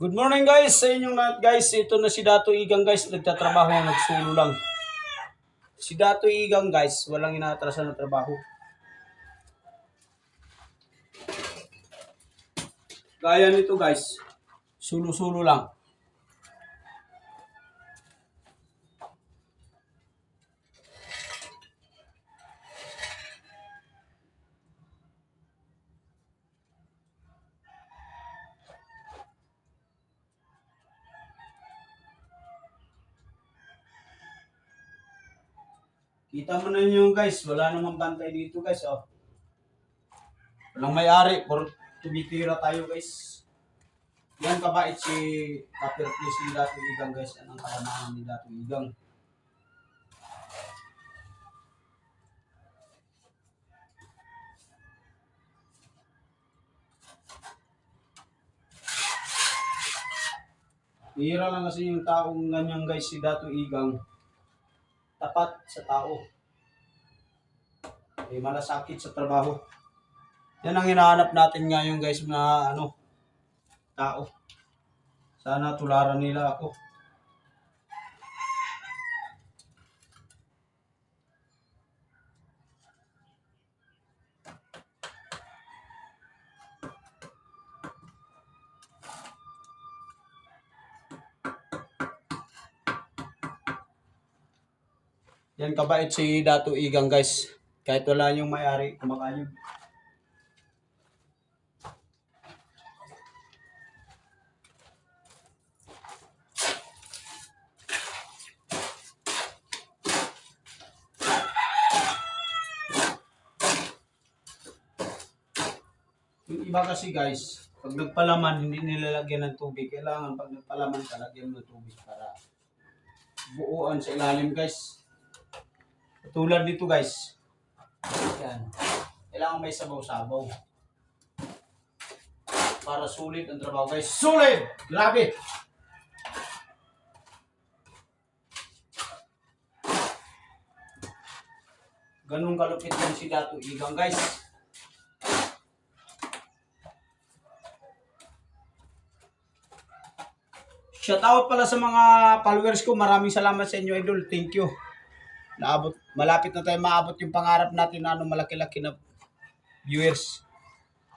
Good morning guys sa inyong lahat guys. Ito na si Dato Igang guys. Nagtatrabaho, nagsulo lang. Si Dato Igang guys, walang inaatrasan na trabaho. Gaya nito guys, sulo-sulo lang. Kita mo na nyo guys, wala namang bantay dito guys. Oh. Walang may-ari, por tumitira tayo guys. Yan kabait si Kapir Please ni Dato Igang guys. Yan ang kalamahan ni Dato Igang. Hira lang kasi yung taong ganyan guys, si Dato Igang. Tapat sa tao. Malasakit sa trabaho. Yan ang hinahanap natin ngayon guys, na tao. Sana tularan nila ako. Yan kabait si Dato Igang guys. Kahit wala yung may-ari, kumakayod. Yung iba kasi guys, pag nagpalaman, hindi nilalagyan ng tubig. Kailangan pag nagpalaman ka, lagyan mo ng tubig para buuan sa ilalim guys. Tulad dito guys. Yan. Kailangan may sabaw-sabaw. Para sulit ang trabaho guys. Sulit! Grabe! Ganun kalupit yan si Dato Igang guys. Shoutout pala sa mga followers ko. Maraming salamat sa inyo idol. Thank you. Malapit na tayo maabot yung pangarap natin na malaki-laki na viewers.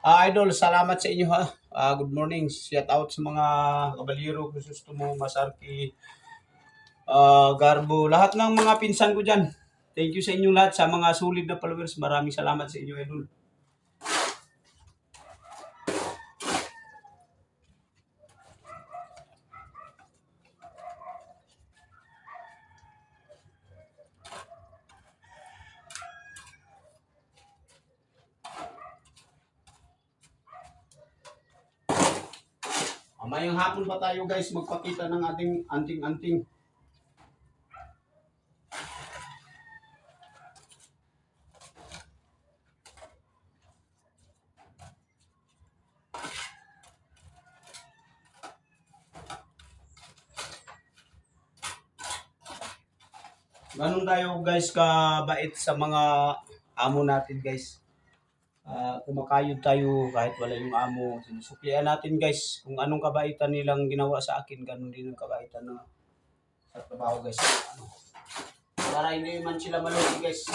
Idol, salamat sa inyo ha. Good morning. Shoutout sa mga kabalyero, Crisostomo, Masarki, Garbo, lahat ng mga pinsan ko dyan. Thank you sa inyo lahat, sa mga solid na followers. Maraming salamat sa inyo idol. Mamayang hapon pa tayo guys magpakita ng ating anting-anting. Ganun tayo guys kabait sa mga amo natin guys. Kumakayod tayo kahit wala yung amo. Sinusuklian natin guys kung anong kabaitan nilang ginawa sa akin, ganun din ang kabaitan na sa trabaho guys. Para hindi man sila malugi guys.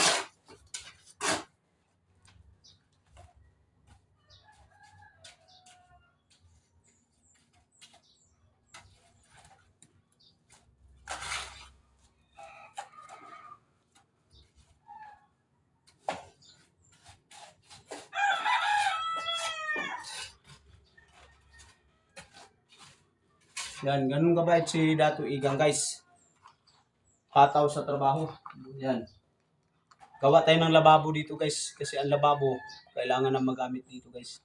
Yan, ganun kabait si Dato Igang guys. Hataw sa trabaho. Yan. Gawa tayo ng lababo dito guys. Kasi ang lababo, kailangan na magamit dito guys.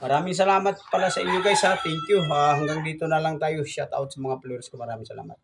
Maraming salamat pala sa inyo guys ha. Thank you. Hanggang dito na lang tayo. Shout out sa mga followers ko. Maraming salamat.